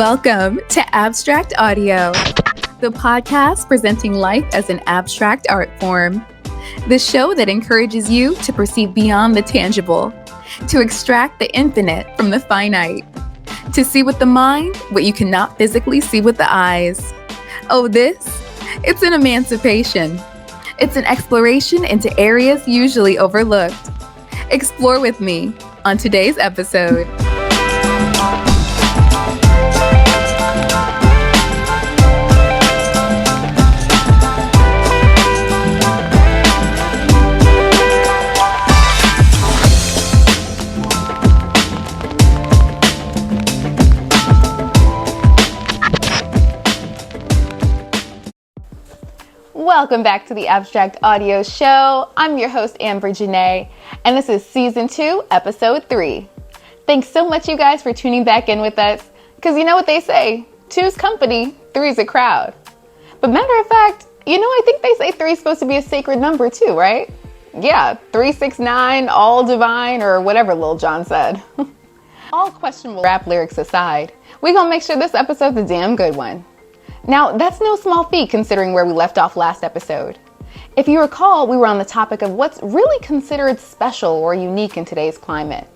Welcome to Abstract Audio, the podcast presenting life as an abstract art form. The show that encourages you to perceive beyond the tangible, to extract the infinite from the finite, to see with the mind what you cannot physically see with the eyes. Oh, it's an emancipation. It's an exploration into areas usually overlooked. Explore with me on today's episode. Welcome back to the Abstract Audio Show. I'm your host, Amber Janae, and this is Season 2, Episode 3. Thanks so much, you guys, for tuning back in with us, because you know what they say, 2's company, 3's a crowd. But matter of fact, I think they say 3 is supposed to be a sacred number too, right? Yeah, 369, all divine, or whatever Lil Jon said. All questionable rap lyrics aside, we're going to make sure this episode's a damn good one. Now, that's no small feat considering where we left off last episode. If you recall, we were on the topic of what's really considered special or unique in today's climate,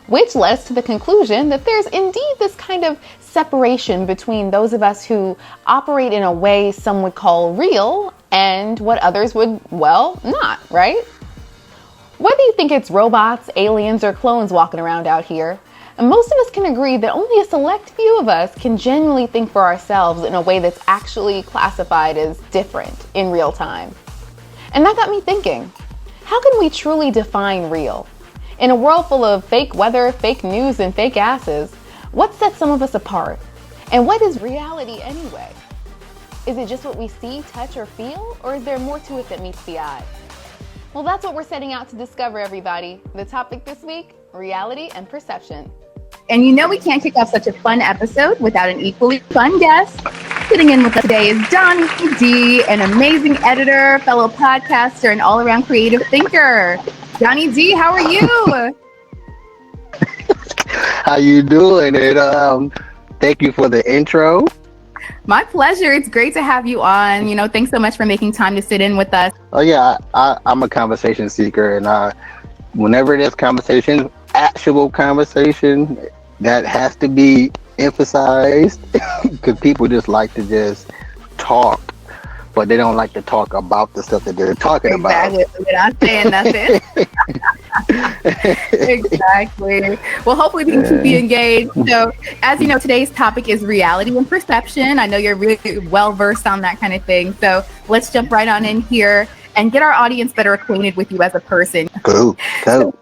which led us to the conclusion that there's indeed this kind of separation between those of us who operate in a way some would call real and what others would, well, not, right? Whether you think it's robots, aliens, or clones walking around out here, most of us can agree that only a select few of us can genuinely think for ourselves in a way that's actually classified as different in real time. And that got me thinking, how can we truly define real? In a world full of fake weather, fake news, and fake asses, what sets some of us apart? And what is reality anyway? Is it just what we see, touch, or feel? Or is there more to it that meets the eye? Well, that's what we're setting out to discover, everybody. The topic this week, reality and perception. And we can't kick off such a fun episode without an equally fun guest. Sitting in with us today is Donny D, an amazing editor, fellow podcaster, and all-around creative thinker. Donny D, how are you? How you doing? And thank you for the intro. My pleasure. It's great to have you on. Thanks so much for making time to sit in with us. Oh yeah, I'm a conversation seeker, and whenever there's conversation, actual conversation, that has to be emphasized because people just like to just talk, but they don't like to talk about the stuff that they're talking about. Exactly. We're not saying nothing. Exactly. Well, hopefully we can keep you engaged. So, as you know, today's topic is reality and perception. I know you're really well versed on that kind of thing. So let's jump right on in here and get our audience better acquainted with you as a person. Cool. So,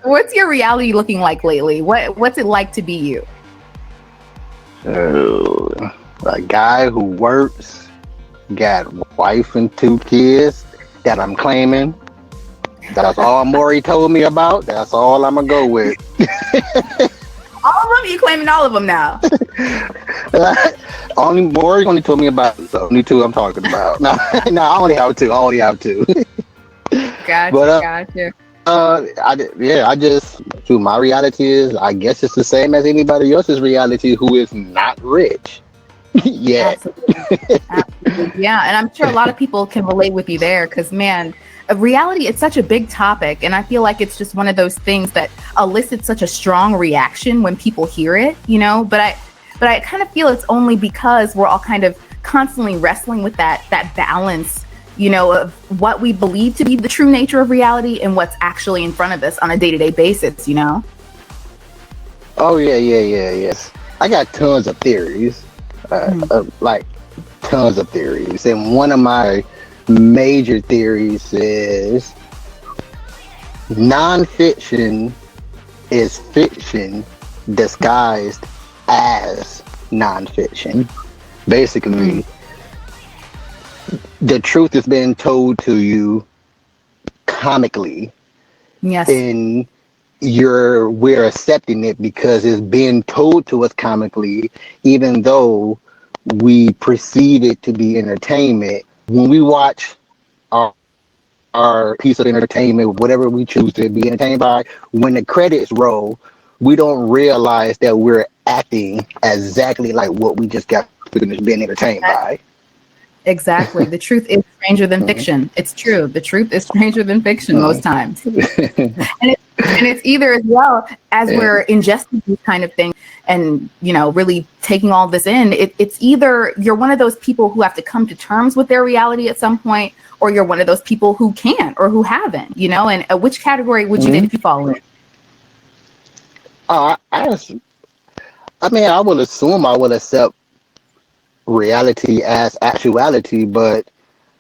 what's your reality looking like lately? What's it like to be you? A guy who works, got a wife and 2 kids that I'm claiming. That's all Maury told me about. That's all I'm gonna go with. All of them? You claiming all of them now? Maury only told me about the only 2 I'm talking about. No, I only have 2. Gotcha. My reality is, I guess it's the same as anybody else's reality who is not rich. Yeah. Absolutely. Yeah, and I'm sure a lot of people can relate with you there because, man, reality, it's such a big topic, and I feel like it's just one of those things that elicits such a strong reaction when people hear it, but I kind of feel it's only because we're all kind of constantly wrestling with that balance, of what we believe to be the true nature of reality and what's actually in front of us on a day-to-day basis, Oh, yes. I got tons of theories, tons of theories. And one of my major theories is nonfiction is fiction disguised as nonfiction. Basically, the truth is being told to you comically. Yes. And we're accepting it because it's being told to us comically, even though we perceive it to be entertainment. When we watch our piece of entertainment, whatever we choose to be entertained by, when the credits roll, we don't realize that we're acting exactly like what we just got finished being entertained by. Exactly. The truth is stranger than fiction. It's true. The truth is stranger than fiction most times. And it's either, as well as we're ingesting these kind of things and, you know, really taking all this in, it's either you're one of those people who have to come to terms with their reality at some point, or you're one of those people who can't or who haven't, you know, and which category would you think you fall in? I mean, I would assume I would accept reality as actuality, but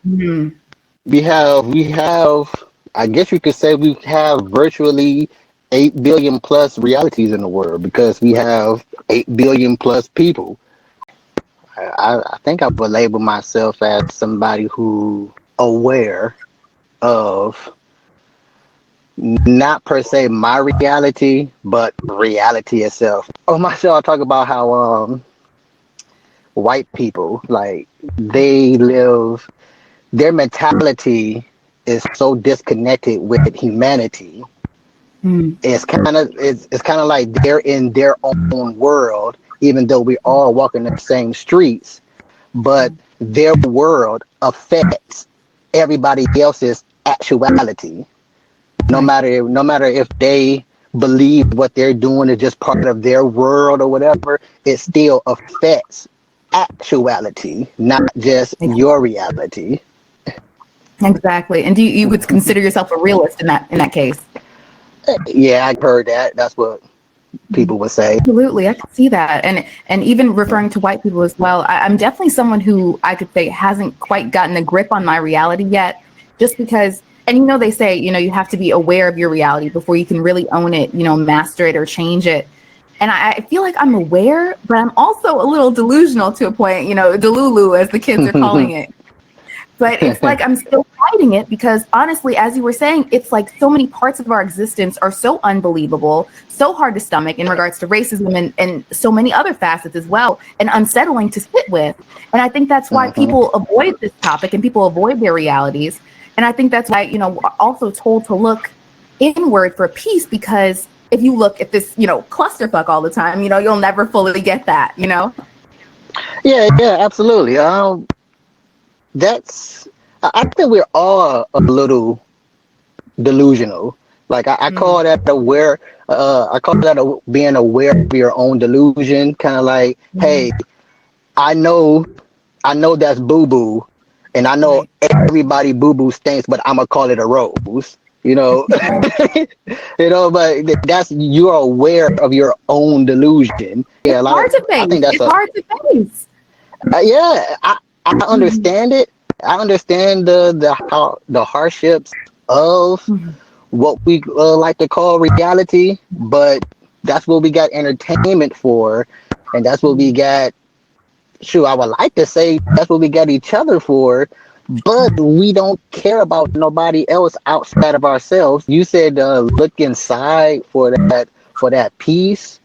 we have, I guess you could say we have virtually 8 billion plus realities in the world because we have 8 billion plus people. I think I would label myself as somebody who aware of not per se my reality, but reality itself. On my show, I talk about how white people, like, their mentality is so disconnected with humanity. It's kind of like they're in their own world, even though we all walk in the same streets, but their world affects everybody else's actuality. No matter if they believe what they're doing is just part of their world or whatever, it still affects actuality, not just your reality. Exactly. And do you would consider yourself a realist in that case? Yeah, I've heard that. That's what people would say. Absolutely, I can see that. And even referring to white people as well, I'm definitely someone who I could say hasn't quite gotten a grip on my reality yet, just because, and you know, they say, you know, you have to be aware of your reality before you can really own it, you know, master it or change it. And I feel like I'm aware, but I'm also a little delusional to a point, you know, delulu as the kids are calling it. But it's like I'm still fighting it because honestly, as you were saying, it's like so many parts of our existence are so unbelievable, so hard to stomach in regards to racism and so many other facets as well, and unsettling to sit with. And I think that's why people avoid this topic and people avoid their realities. And I think that's why, you know, we're also told to look inward for peace, because if you look at this, you know, clusterfuck all the time, you know, you'll never fully get that, you know? Yeah, absolutely. I think we're all a little delusional. Like I call that being aware of your own delusion. Kind of like, hey, I know that's boo boo, and I know everybody boo boo stinks, but I'm gonna call it a rose. You know, you know, but you're aware of your own delusion. Yeah, it's hard to face. It's hard to face. Yeah, I understand it. I understand the hardships of what we like to call reality, but that's what we got entertainment for, and that's what we got. Shoot, I would like to say that's what we got each other for, but we don't care about nobody else outside of ourselves. You said look inside for that peace.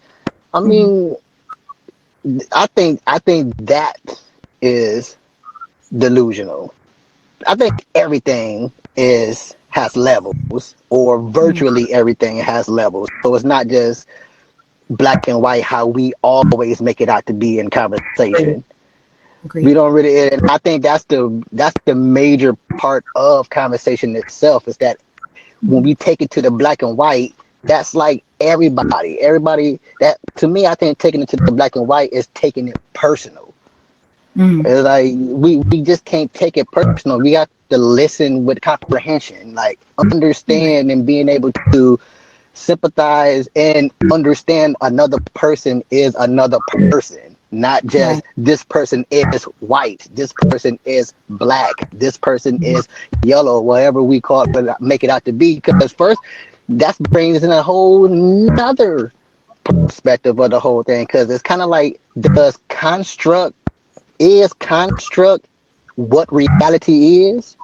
I mean, I think that is delusional. I think everything has levels, or virtually everything has levels. So it's not just black and white how we always make it out to be in conversation. Agreed. We don't really, and I think that's the major part of conversation itself, is that when we take it to the black and white, that's like everybody that, to me, I think taking it to the black and white is taking it personal. It's like we just can't take it personal. We got to listen with comprehension, like understand and being able to sympathize and understand another person is another person, not just this person is white, this person is black, this person is yellow, whatever we call it, make it out to be. Because first, that brings in a whole nother perspective of the whole thing, because it's kind of like, does construct what reality is?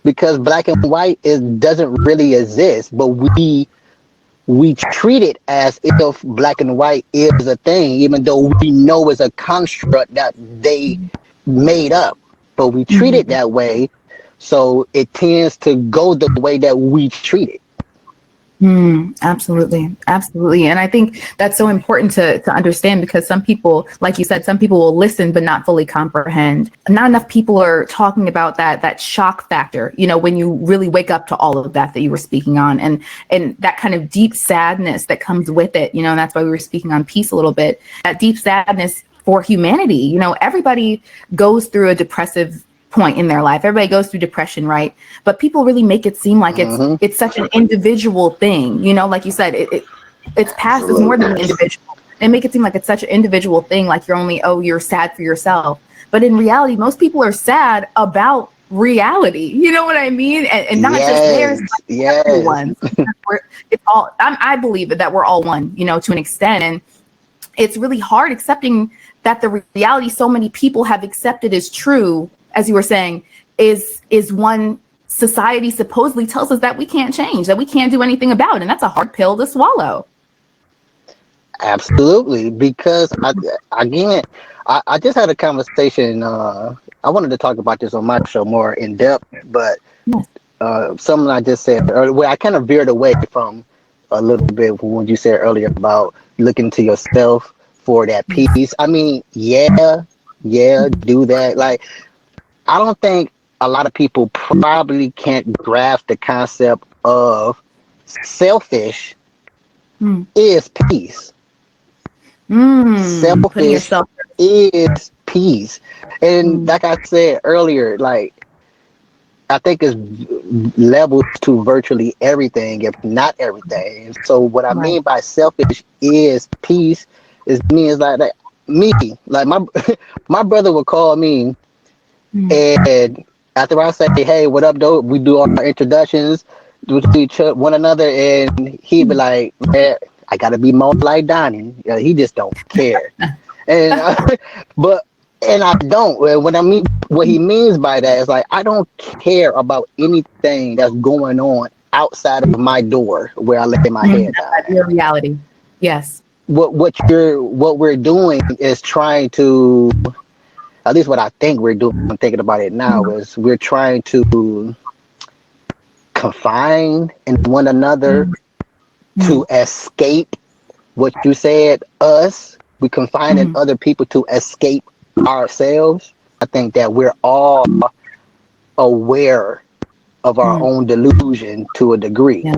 Because black and white doesn't really exist, but we treat it as if black and white is a thing, even though we know it's a construct that they made up, but we treat it that way, so it tends to go the way that we treat it. Absolutely. Absolutely. And I think that's so important to understand, because some people, like you said, some people will listen but not fully comprehend. Not enough people are talking about that shock factor, when you really wake up to all of that you were speaking on, and that kind of deep sadness that comes with it, and that's why we were speaking on peace a little bit, that deep sadness for humanity. Everybody goes through a depressive point in their life. Everybody goes through depression, right? But people really make it seem like it's such an individual thing, like you said, it's past, it's more than an individual. They make it seem like it's such an individual thing, like you're sad for yourself. But in reality, most people are sad about reality. You know what I mean? And not just theirs, but everyone's. It's all. I believe that we're all one, to an extent, and it's really hard accepting that the reality so many people have accepted as true, as you were saying, is one society supposedly tells us that we can't change, that we can't do anything about, and that's a hard pill to swallow. Absolutely, because I just had a conversation. I wanted to talk about this on my show more in depth, but something I just said earlier, where I kind of veered away from a little bit from what you said earlier about looking to yourself for that peace. I mean, do that. Like, I don't think a lot of people probably can't grasp the concept of selfish is peace. Selfish is peace. And like I said earlier, like, I think it's levels to virtually everything, if not everything. So what I mean by selfish is peace means like me. Like my brother would call me, and after I say, "Hey, what up, though?" We do our introductions to each one another, and he'd be like, "Man, I gotta be more like Donny. He just don't care." And and I don't. What he means by that is like, I don't care about anything that's going on outside of my door where I lay my head down. Your reality, yes. What we're doing is trying to, at least what I think we're doing, I'm thinking about it now, is we're trying to confine in one another to escape what you said, us. We confine in other people to escape ourselves. I think that we're all aware of our own delusion to a degree. Yeah.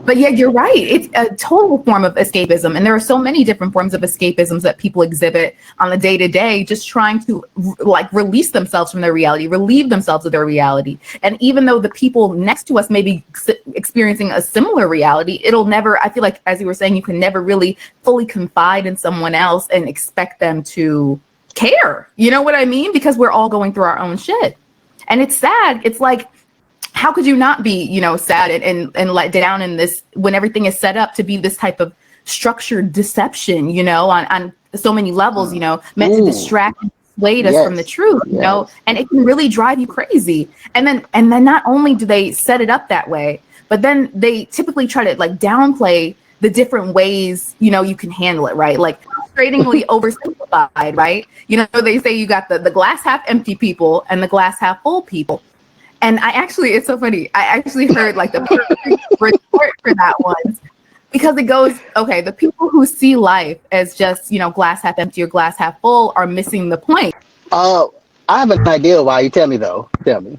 But yeah, you're right. It's a total form of escapism. And there are so many different forms of escapisms that people exhibit on the day to day, just trying to like release themselves from their reality, relieve themselves of their reality. And even though the people next to us may be experiencing a similar reality, it'll never, I feel like, as you were saying, you can never really fully confide in someone else and expect them to care. You know what I mean? Because we're all going through our own shit. And it's sad. It's like, how could you not be, sad and let down in this when everything is set up to be this type of structured deception, on so many levels, meant to distract and dissuade us from the truth, and it can really drive you crazy. And then not only do they set it up that way, but then they typically try to like downplay the different ways, you can handle it, right? Like frustratingly oversimplified, right? They say you got the glass half empty people and the glass half full people. And it's so funny. I actually heard like the perfect report for that one, because it goes, okay, the people who see life as just, glass half empty or glass half full are missing the point. I have an idea why. You tell me though. Tell me.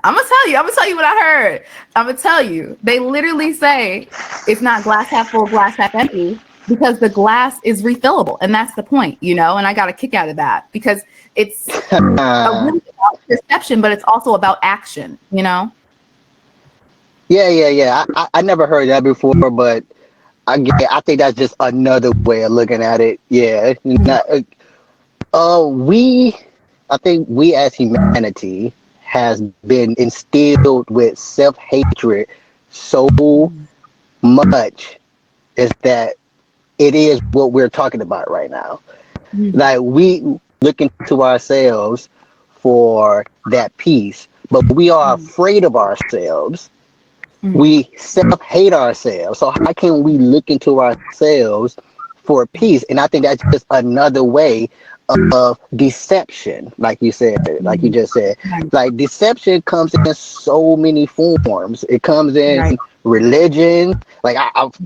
I'm gonna tell you what I heard. I'm gonna tell you. They literally say it's not glass half full, glass half empty, because the glass is refillable, and that's the point, And I got a kick out of that, because it's really about perception, but it's also about action, Yeah. I never heard that before, but I think that's just another way of looking at it. Yeah. I think we as humanity has been instilled with self-hatred so much is that it is what we're talking about right now. Like, we look into ourselves for that peace, but we are afraid of ourselves. We self-hate ourselves. So how can we look into ourselves for peace? And I think that's just another way of deception, like you said, like you just said. Like, deception comes in so many forms. It comes in religion. Like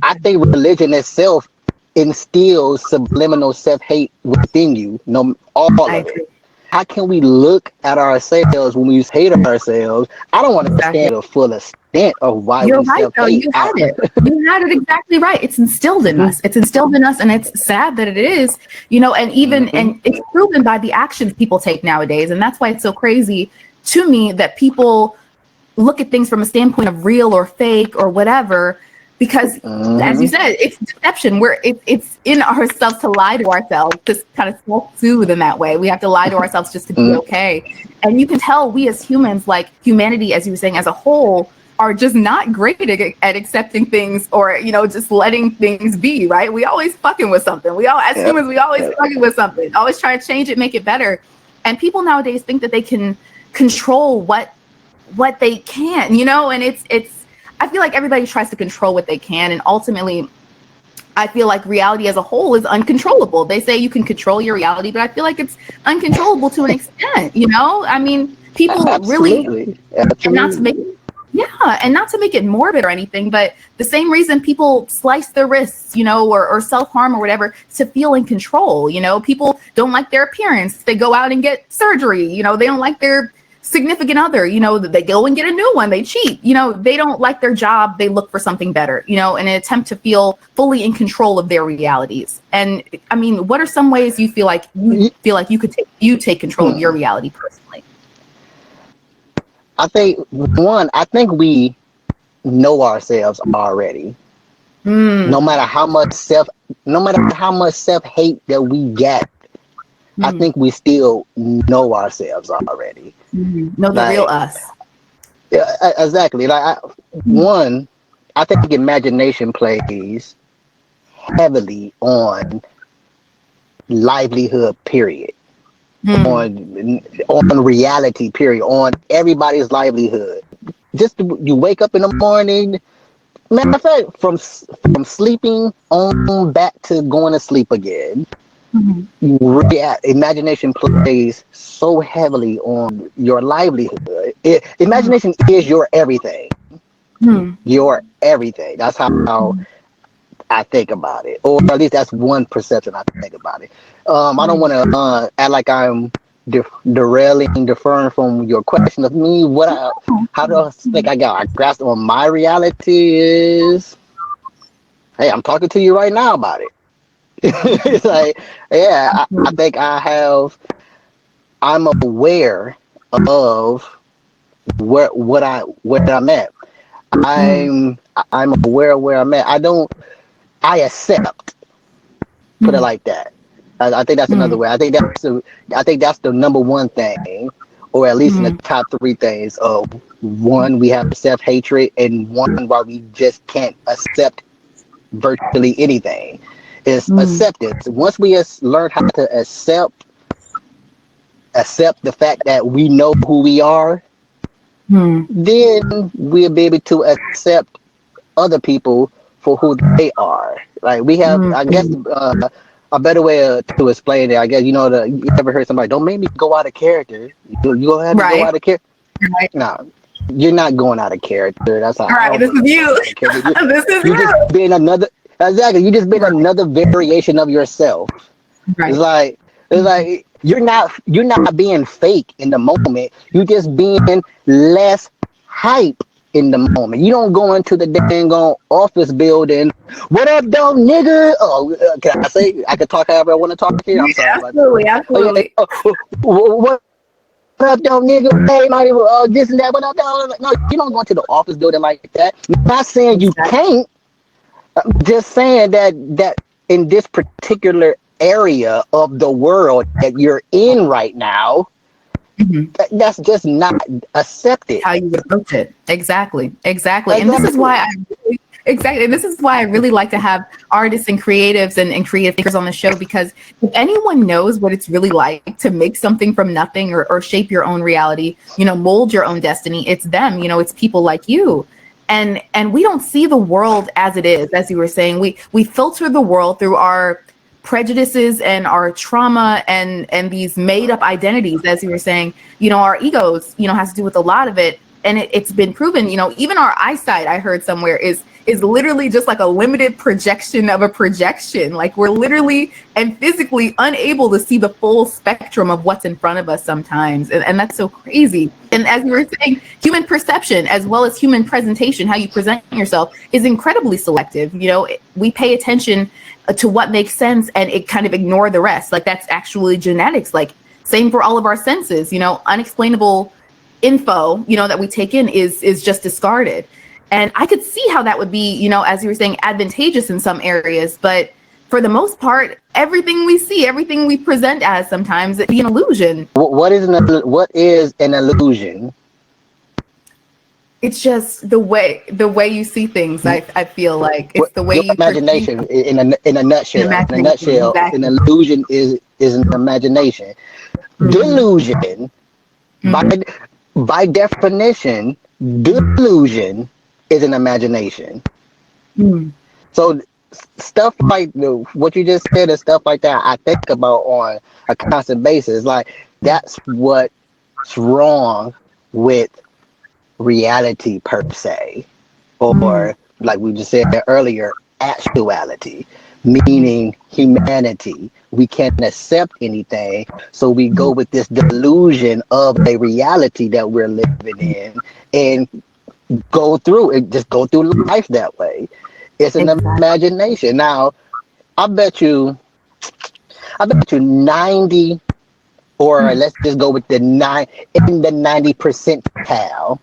I think religion itself instills subliminal self-hate within you. No, all I of agree. it. How can we look at ourselves when we hate ourselves? I don't Exactly. understand the full extent of why You're we right, though. self-hate. You had it. You had it exactly right. It's instilled in us. It's instilled in us, and it's sad that it is, and even, and it's proven by the actions people take nowadays. And that's why it's so crazy to me that people look at things from a standpoint of real or fake or whatever, because as you said, it's deception. It's in ourselves to lie to ourselves, to kind of self-soothe in that way. We have to lie to ourselves just to be okay. And you can tell we as humans, like humanity, as you were saying, as a whole, are just not great at accepting things or, just letting things be, right? We always fucking with something. As humans, we always fucking with something, always trying to change it, make it better. And people nowadays think that they can control what they can, and it's I feel like everybody tries to control what they can, and ultimately I feel like reality as a whole is uncontrollable. They say you can control your reality, but I feel like it's uncontrollable to an extent, I mean, people Absolutely. and not to make it morbid or anything, but the same reason people slice their wrists, or self-harm or whatever, to feel in control. People don't like their appearance, they go out and get surgery, they don't like their significant other, they go and get a new one, they cheat, they don't like their job, they look for something better, in an attempt to feel fully in control of their realities. And I mean, what are some ways you feel like you could take control of your reality personally? I think we know ourselves already. No matter how much self-hate that we get, I think we still know ourselves already. Know the real us. Yeah, exactly. Like I think imagination plays heavily on livelihood, period. On reality, period. On everybody's livelihood. You wake up in the morning. Matter of fact, from sleeping on back to going to sleep again. Imagination plays so heavily on your livelihood. Imagination is your everything. Your everything. That's how I think about it, or at least that's one perception I think about it. I don't want to act like I'm deferring from your question of me. How do I think I grasped on my reality is, hey, I'm talking to you right now about it. It's like, I think I'm aware of where I'm at. I'm aware of where I'm at. I accept. Put it like that. I think that's another way. I think that's the number one thing, or at least in the top three things. Of one, we have self-hatred, and one, why we just can't accept virtually anything. Is acceptance. Once we learn how to accept the fact that we know who we are, then we'll be able to accept other people for who they are. Like we have, I guess, a better way to explain it. I guess you ever heard somebody, "Don't make me go out of character." You gonna have to go out of character? Right. No, you're not going out of character. That's how. Right. This is you. This is you. Just being another. Exactly. You just been another variation of yourself. Right. It's like you're not being fake in the moment. You just being less hype in the moment. You don't go into the dang on office building. What up, though, nigga? Oh, can I say? I can talk however I want to talk here. I'm sorry. Absolutely. What up, though, nigga? Hey, this and that. What up, though? No, you don't go into the office building like that. I'm not saying you can't. Just saying that in this particular area of the world that you're in right now, that's just not accepted. How you would approach it. Exactly. And this is why I really like to have artists and creatives and creative thinkers on the show, because if anyone knows what it's really like to make something from nothing or shape your own reality, mold your own destiny, it's them. It's people like you. And we don't see the world as it is, as you were saying. We filter the world through our prejudices and our trauma and these made up identities, as you were saying. Our egos, has to do with a lot of it. and it's been proven, you know, even our eyesight, I heard somewhere, is literally just like a limited projection of a projection. Like we're literally and physically unable to see the full spectrum of what's in front of us sometimes. And that's so crazy. And as you were saying, human perception as well as human presentation, how you present yourself, is incredibly selective. You know, we pay attention to what makes sense and it kind of ignore the rest. Like that's actually genetics. Like same for all of our senses, you know, unexplainable info, you know, that we take in is just discarded. And I could see how that would be, you know, as you were saying, advantageous in some areas. But for the most part, everything we see, everything we present as sometimes it be an illusion. What is an illusion? It's just the way you see things. I feel like it's the way your you imagination in a nutshell. Exactly. An illusion is an imagination. Mm-hmm. Delusion, by definition, delusion is an imagination. So stuff like what you just said and stuff like that, I think about on a constant basis. Like that's what's wrong with reality per se, or like we just said earlier, actuality, meaning humanity. We can't accept anything, so we go with this delusion of a reality that we're living in and go through it, just go through life that way. It's an imagination. Now, I bet you 90, or let's just go with in the 90 percentile,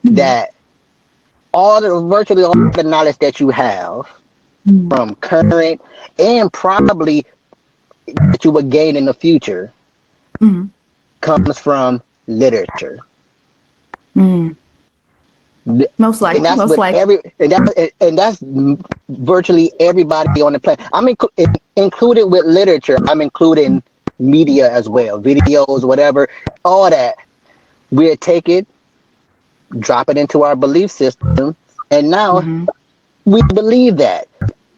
that virtually all the knowledge that you have from current and probably that you would gain in the future comes from literature. Most likely, and that's virtually everybody on the planet. I'm included with literature. I'm including media as well, videos, whatever, all that. We're taking, drop it into our belief system, and now we believe that.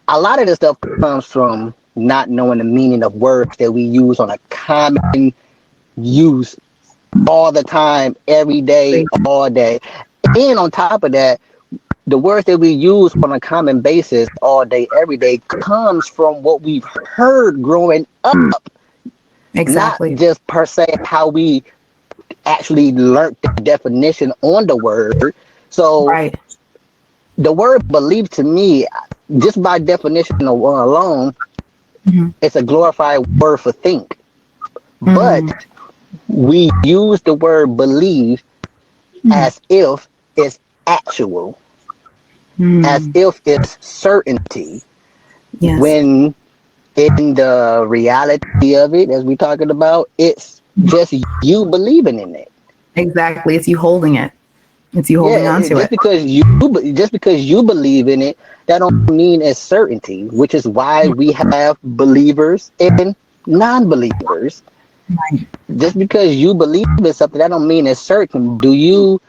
A lot of this stuff comes from not knowing the meaning of words that we use on a common use all the time, every day, all day. And on top of that, the words that we use on a common basis all day, every day, comes from what we've heard growing up. Exactly. Not just per se how we actually learned the definition on the word. So the word belief to me, just by definition alone, it's a glorified word for think. But we use the word believe as if it's actual, as if it's certainty, when in the reality of it, as we're talking about, it's just you believing in it. Exactly. It's you holding it. It's you holding on to it. Just because you believe in it, that don't mean it's certainty, which is why we have believers and non-believers. Right. Just because you believe in something, that don't mean it's certain. Do you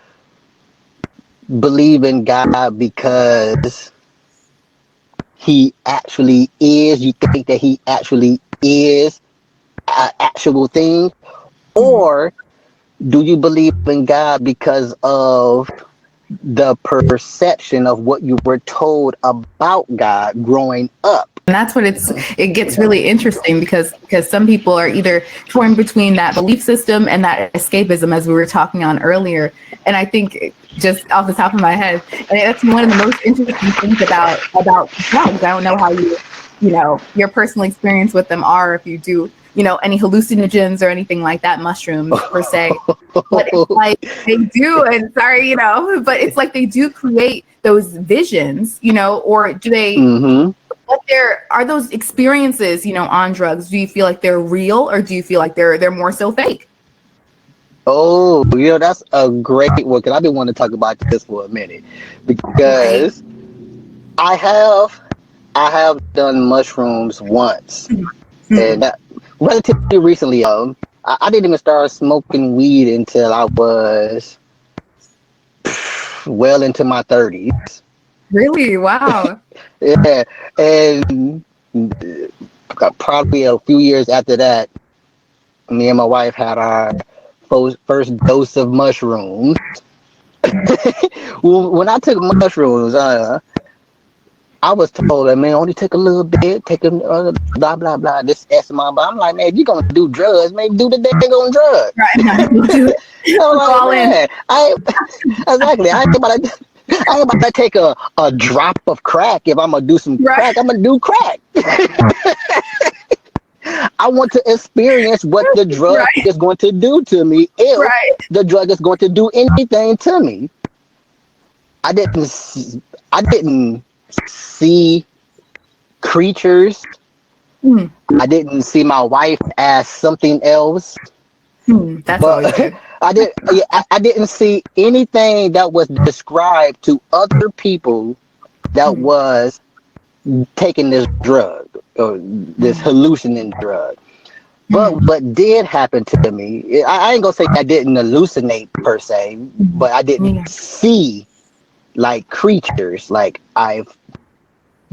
believe in God because he actually is? You think that he actually is an actual thing? Or do you believe in God because of the perception of what you were told about God growing up? And that's what it gets really interesting because some people are either torn between that belief system and that escapism, as we were talking on earlier. And I think, just off the top of my head, that's one of the most interesting things about drugs. I don't know how your personal experience with them are, if you do, any hallucinogens or anything like that, mushrooms per se. But it's like they do, and sorry, but it's like they do create those visions, or do they? Are those experiences, on drugs? Do you feel like they're real, or do you feel like they're more so fake? Oh, that's a great one, because I've been wanting to talk about this for a minute, because I have done mushrooms once, and that, relatively recently. I didn't even start smoking weed until I was well into my 30s. Really? Wow. Yeah, and probably a few years after that, me and my wife had our first dose of mushrooms. Well, when I took mushrooms, I was told that, man, only take a little bit, take a blah blah blah. This S amount, but I'm like, man, if you're gonna do drugs, maybe do the daggone drug. Right. Do it. I'm like, All in. man, exactly. I ain't about to take a drop of crack. If I'm gonna do some crack, I'm gonna do crack. I want to experience what the drug is going to do to me if the drug is going to do anything to me. I didn't see creatures. I didn't see my wife as something else. That's always good. I didn't see anything that was described to other people that was taking this drug or this hallucinating drug. But what did happen to me, I ain't gonna say I didn't hallucinate per se, but I didn't see like creatures like I've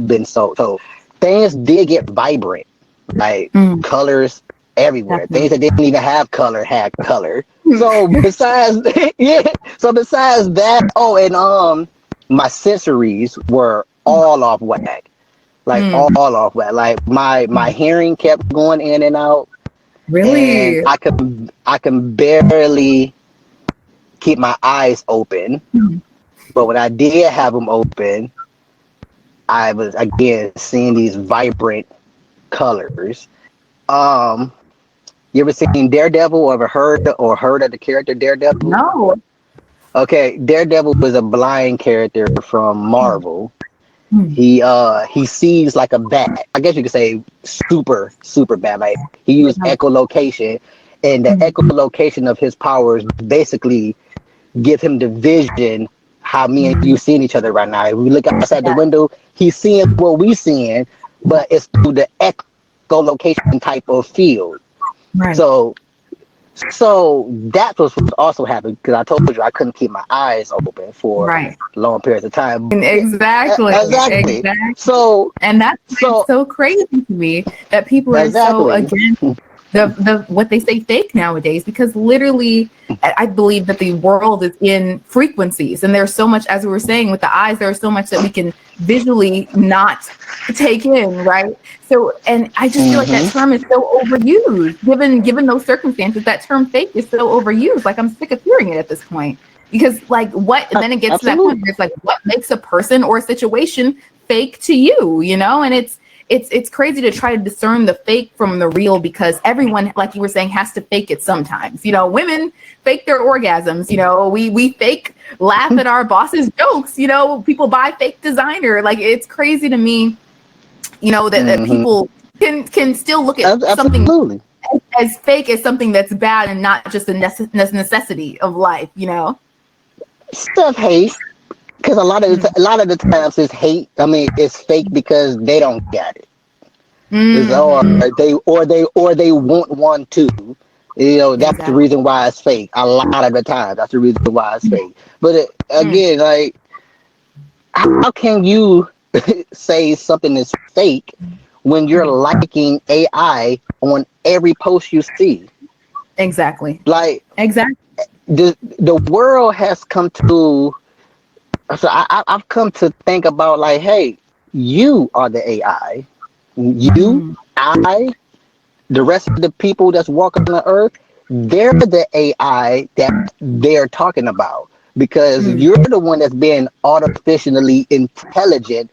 been told. Things did get vibrant, like colors everywhere. Definitely. Things that didn't even have color had color. So besides that, and my sensories were all off whack. Like all off whack. Like my hearing kept going in and out. Really? And I can barely keep my eyes open. But when I did have them open, I was again seeing these vibrant colors. You ever seen Daredevil or ever heard of the character Daredevil? No. Okay, Daredevil was a blind character from Marvel. He sees like a bat. I guess you could say super bat. Like he used echolocation, and the echolocation of his powers basically give him the vision how me and you seeing each other right now. If we look outside the window, he's seeing what we seeing, but it's through the echolocation type of field. Right. So that was what also happened because I told you I couldn't keep my eyes open for long periods of time. Exactly. So and that's so crazy to me that people are so against the what they say fake nowadays, because literally I believe that the world is in frequencies, and there's so much, as we were saying with the eyes, there's so much that we can visually not take in, right? So, and I just feel like that term is so overused. Given those circumstances, that term fake is so overused. Like I'm sick of hearing it at this point. Because like what, and then it gets to that point where it's like, what makes a person or a situation fake to you, you know? And it's crazy to try to discern the fake from the real, because everyone, like you were saying, has to fake it sometimes. You know, women fake their orgasms. You know, we fake laugh at our boss's jokes. You know, people buy fake designer. Like it's crazy to me, you know, that people can still look at something as fake as something that's bad and not just a necessity of life. You know, stuff hate. Because a lot of the times it's hate. I mean, it's fake because they don't get it. Or they want one too. You know, that's the reason why it's fake. A lot of the time, that's the reason why it's fake. But again, like, how can you say something is fake when you're liking AI on every post you see? Exactly. Like, the world has come to. So I've come to think about like, hey, you are the AI. You, I, the rest of the people that's walking on the earth, they're the AI that they're talking about. Because you're the one that's being artificially intelligent,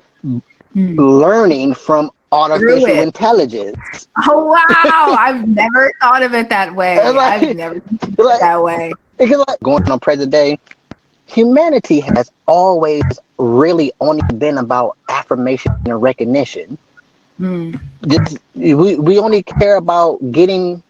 learning from artificial intelligence. Oh, wow. I've never thought of it that way. I've never thought of it that way. Because like going on present day, humanity has always really only been about affirmation and recognition. We only care about getting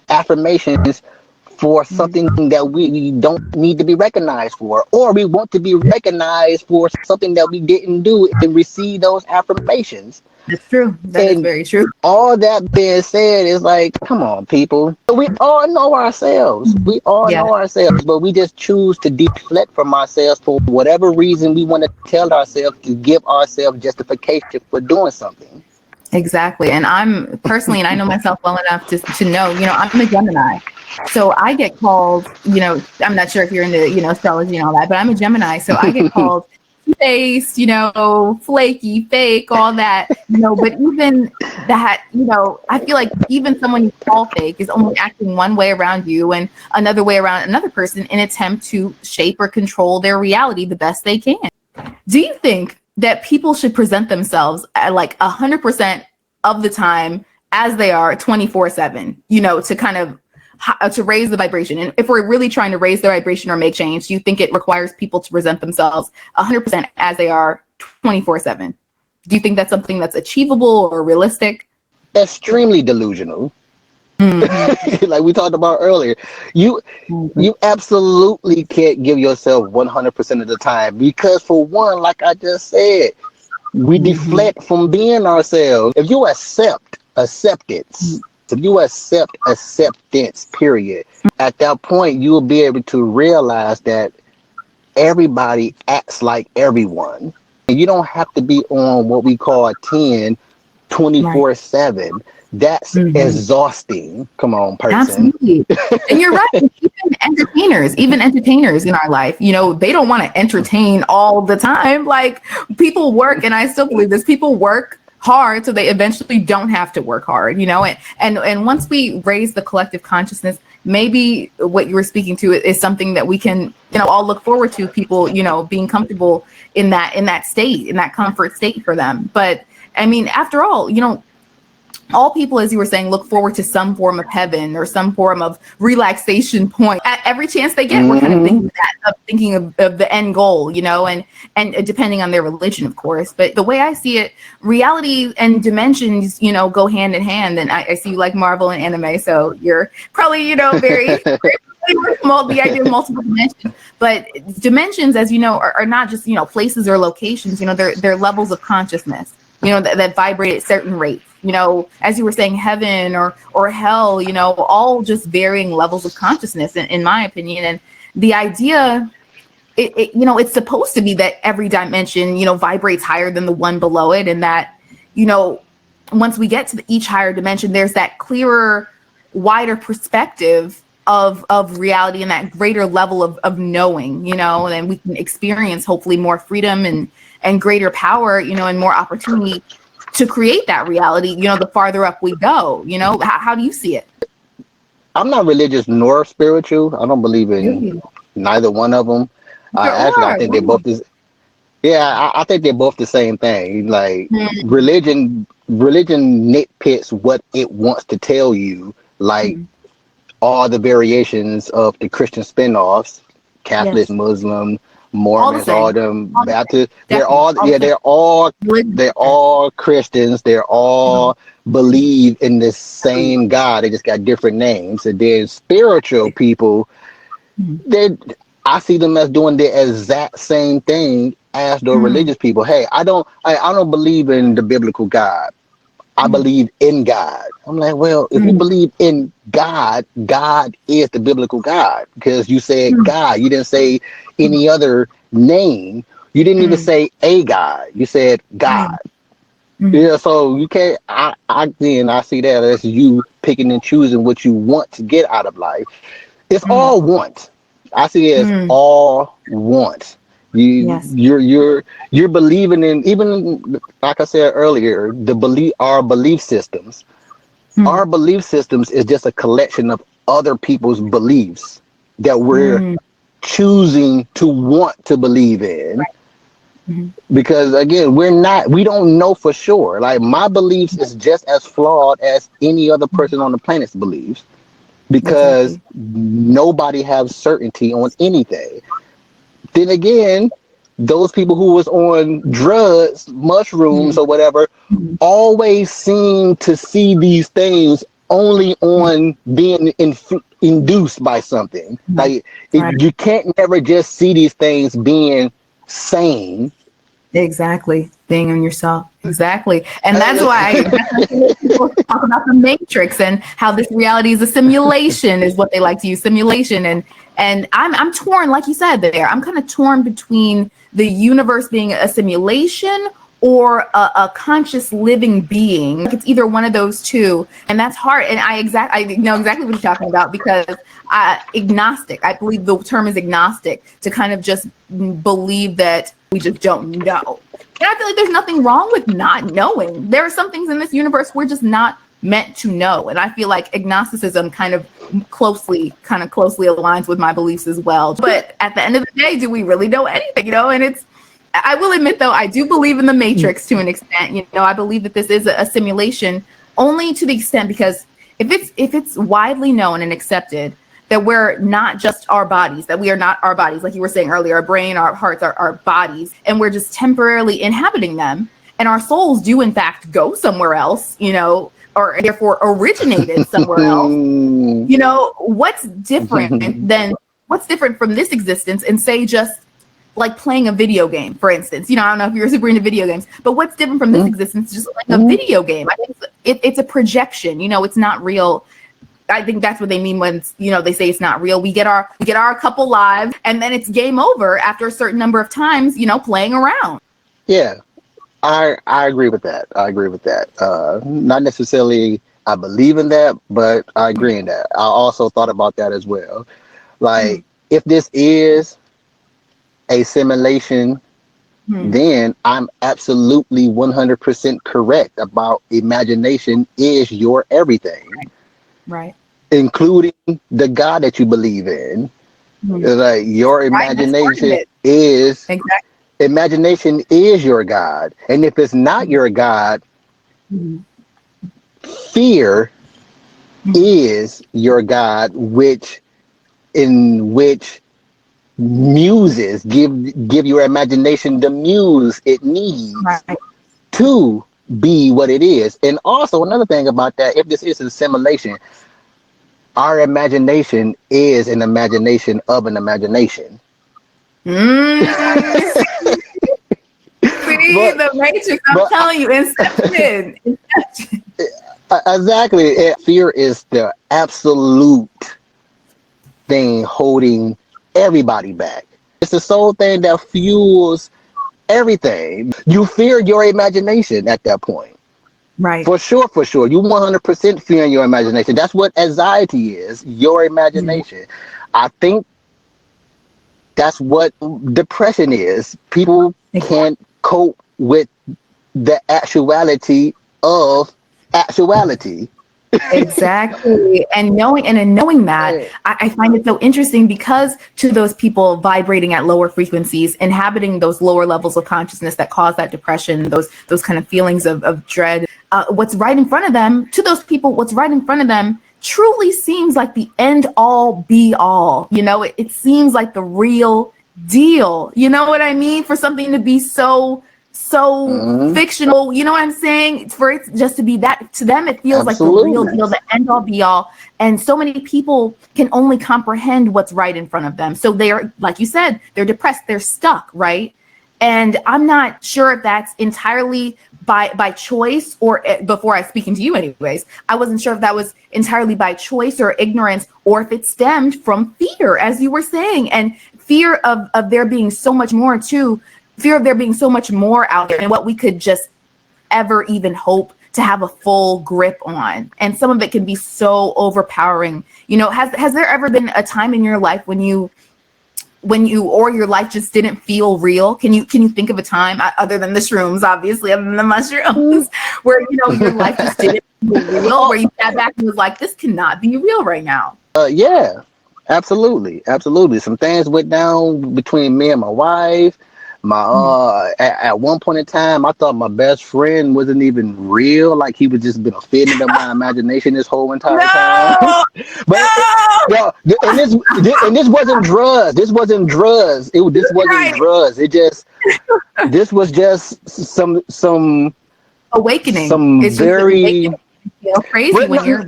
affirmations for something that we don't need to be recognized for, or we want to be recognized for something that we didn't do and receive those affirmations. That's true. That is very true. All that being said is like, come on, people. We all know ourselves. We all know ourselves, but we just choose to deflect from ourselves for whatever reason we want to tell ourselves to give ourselves justification for doing something. Exactly. And I'm personally, and I know myself well enough to know, you know, I'm a Gemini. So I get called, I'm not sure if you're into, astrology and all that, but I'm a Gemini. So I get called face, flaky, fake, all that, but even that, I feel like even someone you call fake is only acting one way around you and another way around another person in attempt to shape or control their reality the best they can. Do you think that people should present themselves at like 100% of the time as they are 24/7, to kind of to raise the vibration? And if we're really trying to raise the vibration or make change, do you think it requires people to present themselves 100% as they are 24/7? Do you think that's something that's achievable or realistic? Extremely delusional. Mm-hmm. Like we talked about earlier, you absolutely can't give yourself 100% of the time, because for one, like I just said, we deflect from being ourselves. If you accept acceptance, if you accept acceptance, period, at that point you will be able to realize that everybody acts like everyone, and you don't have to be on what we call 24/7. That's exhausting. Come on, person. Absolutely. And you're right. Even entertainers in our life, they don't want to entertain all the time. Like, people work, and I still believe this, people work hard so they eventually don't have to work hard, and once we raise the collective consciousness, maybe what you were speaking to is something that we can, all look forward to, people, being comfortable in that state, in that comfort state for them. But I mean, after all, all people, as you were saying, look forward to some form of heaven or some form of relaxation point at every chance they get. We're kind of thinking of the end goal, and depending on their religion, of course. But the way I see it, reality and dimensions, go hand in hand. And I see you like Marvel and anime, so you're probably, very the idea of multiple dimensions. But dimensions, as you know, are not just, places or locations. They're levels of consciousness, that vibrate at certain rates. As you were saying, heaven or hell, all just varying levels of consciousness, in my opinion. And the idea, it's supposed to be that every dimension, vibrates higher than the one below it. And that, once we get to each higher dimension, there's that clearer, wider perspective of reality and that greater level of knowing, and we can experience hopefully more freedom and greater power, and more opportunity to create that reality, the farther up we go. How do you see it? I'm not religious nor spiritual. I don't believe in neither one of them. I think they're both this. Yeah, I think they're both the same thing. Like religion nitpicks what it wants to tell you, like all the variations of the Christian spinoffs, Catholic, Muslim, Mormons, all them Baptists, they're all Christians. They're all believe in the same God. They just got different names. And then spiritual people, I see them as doing the exact same thing as the religious people. Hey, I don't believe in the biblical God. I believe in God. I'm like, well, if you believe in God, God is the biblical God, because you said God. You didn't say any other name. You didn't even say a God. You said God. Yeah, so you can't. I see that as you picking and choosing what you want to get out of life. It's all want. I see it as all want. You're believing in, even like I said earlier, our belief systems. Our belief systems is just a collection of other people's beliefs that we're choosing to want to believe in. Because again, we don't know for sure. Like, my beliefs is just as flawed as any other person on the planet's beliefs, because nobody has certainty on anything. Then again, those people who was on drugs, mushrooms or whatever, always seem to see these things only on being induced by something. Like, you can't never just see these things being sane. Exactly. Being on yourself. Exactly. And that's why people talk about the matrix and how this reality is a simulation, is what they like to use, simulation. And I'm torn, like you said there. I'm kind of torn between the universe being a simulation or a conscious living being. Like, it's either one of those two, and that's hard. And I know exactly what you're talking about, because agnostic, I believe the term is agnostic, to kind of just believe that we just don't know. And I feel like there's nothing wrong with not knowing. There are some things in this universe we're just not meant to know. And I feel like agnosticism kind of closely aligns with my beliefs as well. But at the end of the day, do we really know anything? And I will admit, though, I do believe in the Matrix to an extent. I believe that this is a simulation, only to the extent because if it's widely known and accepted that we're not just our bodies, that we are not our bodies, like you were saying earlier, our brain, our hearts, our bodies, and we're just temporarily inhabiting them, and our souls do in fact go somewhere else, or therefore originated somewhere else. What's different from this existence, and say just like playing a video game, for instance. I don't know if you're super into video games, but what's different from this existence? Just like a video game. I think it's a projection. It's not real. I think that's what they mean when they say it's not real. We get our couple lives, and then it's game over after a certain number of times, playing around. Yeah, I agree with that. Not necessarily I believe in that, but I agree in that. I also thought about that as well. Like, if this is a simulation, then I'm absolutely 100% correct about imagination is your everything. Right. Including the God that you believe in. Like, your imagination is imagination is your God. And if it's not your God, fear is your God, which muses give your imagination the muse it needs to be what it is. And also another thing about that, if this is a simulation, our imagination is an imagination of an imagination. The Matrix, I'm telling you, Inception. Exactly. Fear is the absolute thing holding everybody back. It's the sole thing that fuels everything. You fear your imagination at that point. Right. For sure. You 100% fear your imagination. That's what anxiety is, your imagination. I think that's what depression is. People can't cope with the actuality of actuality. Exactly. And knowing that, I find it so interesting, because to those people vibrating at lower frequencies, inhabiting those lower levels of consciousness that cause that depression, those kind of feelings of dread, what's right in front of them, to those people, what's right in front of them truly seems like the end all be all. It seems like the real deal. You know what I mean? For something to be so fictional, you know what I'm saying? For it just to be that, to them it feels like the real deal, the end all be all. And so many people can only comprehend what's right in front of them. So they're, like you said, they're depressed, they're stuck, right? And I'm not sure if that's entirely by choice, or before I speaking to you anyways, I wasn't sure if that was entirely by choice or ignorance, or if it stemmed from fear, as you were saying, and fear of there being so much more too. Fear of there being so much more out there and what we could just ever even hope to have a full grip on. And some of it can be so overpowering. Has there ever been a time in your life when you or your life just didn't feel real? Can you think of a time, other than the shrooms, obviously, other than the mushrooms, where your life just didn't feel real, where you sat back and was like, this cannot be real right now? Yeah, absolutely. Some things went down between me and my wife. At one point in time, I thought my best friend wasn't even real. Like, he was just been a figment of my imagination this whole entire time. But this wasn't drugs. This wasn't drugs. This was just some awakening. It's crazy when you're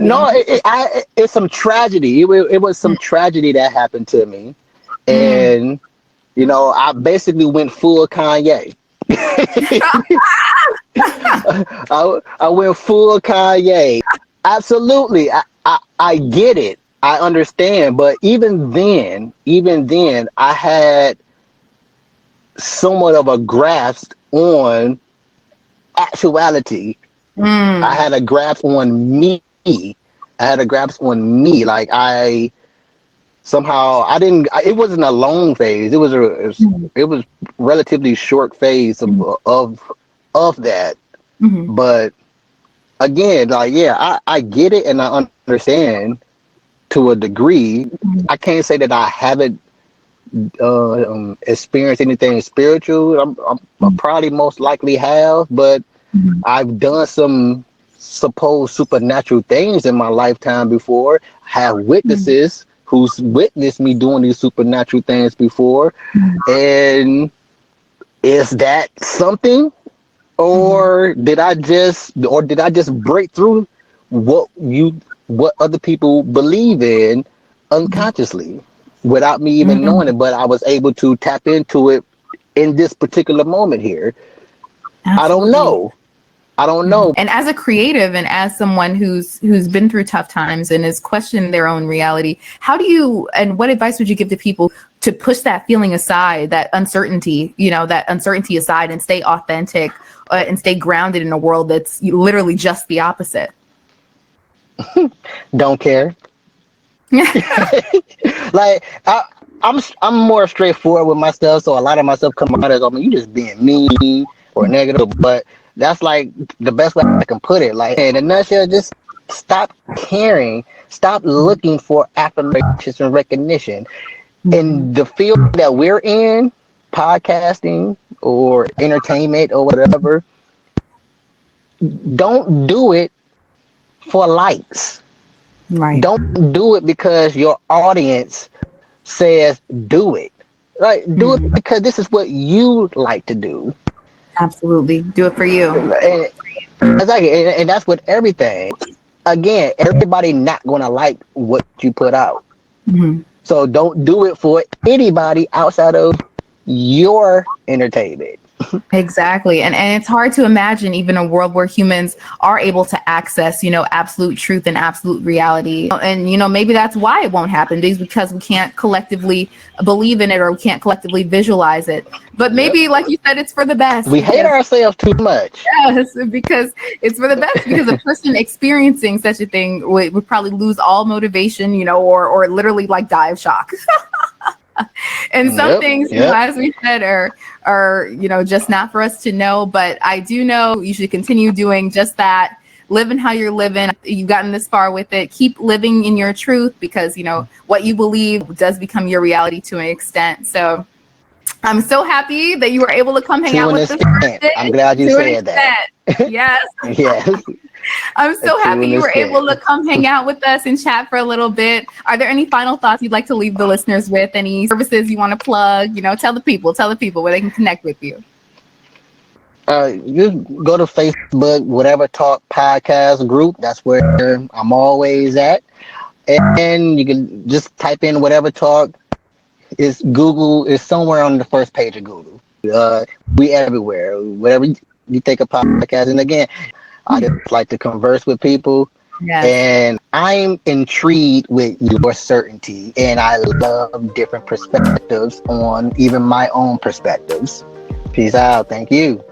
it's some tragedy. It was some tragedy that happened to me, and I basically went full Kanye. I went full Kanye. Absolutely. I get it. I understand. But even then, I had somewhat of a grasp on actuality. I had a grasp on me. Like I somehow I didn't. It wasn't a long phase. It was relatively short phase of that. But again, like I get it and I understand to a degree. I can't say that I haven't experienced anything spiritual. I probably most likely have, but I've done some supposed supernatural things in my lifetime before. Have witnesses who's witnessed me doing these supernatural things before. And is that something? Or did I just break through what other people believe in unconsciously without me even knowing it? But I was able to tap into it in this particular moment here. Absolutely. I don't know. And as a creative and as someone who's been through tough times and has questioned their own reality, what advice would you give to people to push that feeling aside, that uncertainty aside, and stay authentic and stay grounded in a world that's literally just the opposite? Don't care. Like I'm more straightforward with my stuff, so a lot of my stuff come out as, you just being mean or negative, but that's like the best way I can put it. Like in a nutshell, just stop caring, stop looking for affirmations and recognition. In the field that we're in, podcasting or entertainment or whatever, don't do it for likes. Right. Don't do it because your audience says do it. Like do it because this is what you like to do. Absolutely. Do it for you. And that's with everything. Again, everybody not going to like what you put out. So don't do it for anybody outside of your entertainment. Exactly. And it's hard to imagine even a world where humans are able to access, absolute truth and absolute reality. And, maybe that's why it won't happen, because we can't collectively believe in it or we can't collectively visualize it. But maybe, like you said, it's for the best. We hate ourselves too much. Yes, because it's for the best, because a person experiencing such a thing would probably lose all motivation, or literally like die of shock. And some things, as we said, are just not for us to know. But I do know you should continue doing just that. Living how you're living. You've gotten this far with it. Keep living in your truth, because what you believe does become your reality to an extent. So I'm so happy that you were able to come hang out with us. I'm glad you said that. Yes. Yes. I'm so happy you were able to come hang out with us and chat for a little bit. Are there any final thoughts you'd like to leave the listeners with? Any services you want to plug? Tell the people where they can connect with you. You go to Facebook, whatever talk podcast group. That's where I'm always at. And you can just type in whatever talk. It's Google. It's somewhere on the first page of Google. We everywhere. Whatever you take a podcast. And again, I just like to converse with people. Yes. And I'm intrigued with your certainty. And I love different perspectives on even my own perspectives. Peace out. Thank you.